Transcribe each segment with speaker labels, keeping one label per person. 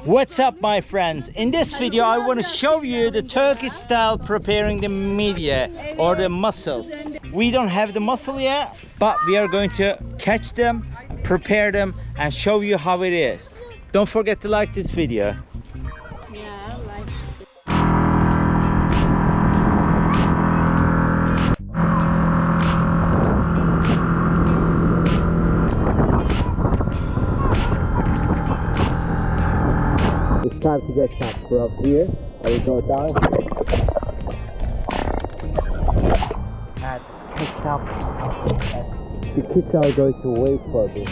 Speaker 1: What's up, my friends? In this video I want to show you the Turkish style preparing the media or the mussels. We don't have the mussel yet, but we are going to catch them, prepare them and show you how it is. Don't forget to like this video.
Speaker 2: Yeah, I like it.
Speaker 1: It's time to get some from here. I will go down and pick up. The kids are going to wait for me.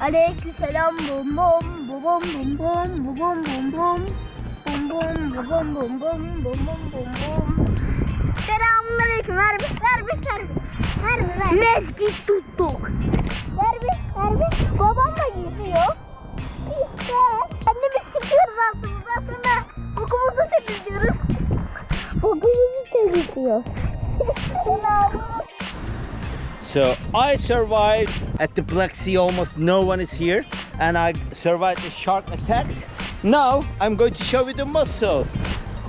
Speaker 2: Aleykümselam bum bum bum bum bum bum bum bum bum bum bum bum bum bum bum bum. Selamünaleyküm. Ver bir. Mescit tuttuk. Ver bir. Babam da gidiyor. İşte. Annemiz çıkıyoruz altımızdan sonra okumuzu temizliyoruz. Okumuzu temizliyor.
Speaker 1: So I survived at the Black Sea, almost no one is here, and I survived the shark attacks. Now I'm going to show you the mussels.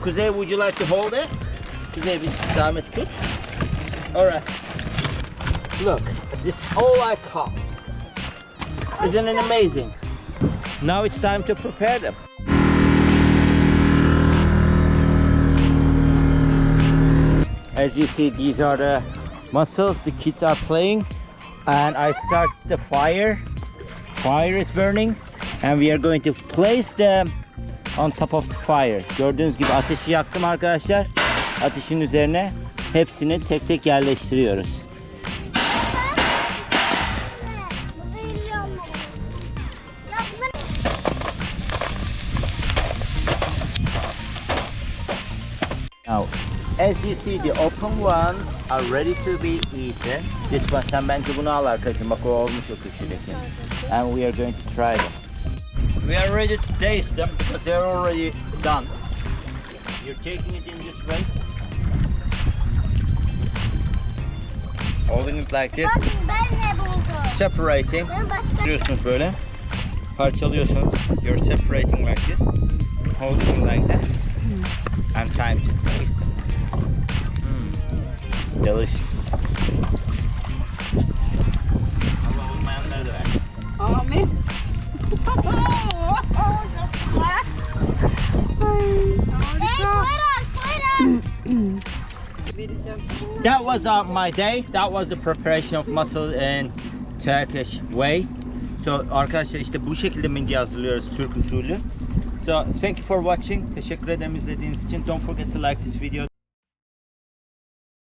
Speaker 1: Kuzey, would you like to hold it? Kuzey, bir zahmet tut. Alright. Look, this is all I caught. Isn't it amazing? Now it's time to prepare them. As you see, these are the mussels. The kids are playing and I start the fire. Fire is burning and we are going to place them on top of the fire. Gördüğünüz gibi ateşi yaktım arkadaşlar. Ateşin üzerine hepsini tek tek yerleştiriyoruz. Now, as you see, the open ones are ready to be eaten. This one, sen bence bunu al arkadaşım. Bak o olmuş o köşedeki. And we are going to try them. We are ready to taste them because they're already done. You're taking it in this way. Holding it like this.
Speaker 2: Ben ne buldum?
Speaker 1: Separating. Yapıyorsunuz böyle. Parçalıyorsunuz. You're separating like this. Holding it like that. And time to taste them. Delicious. Allah olmayanları da ver.
Speaker 2: Amin.
Speaker 1: That was my day. That was the preparation of mussel in Turkish way. So arkadaşlar işte bu şekilde midye hazırlıyoruz Türk usulü. So thank you for watching. Teşekkür ederim izlediğiniz için. Don't forget to like this video.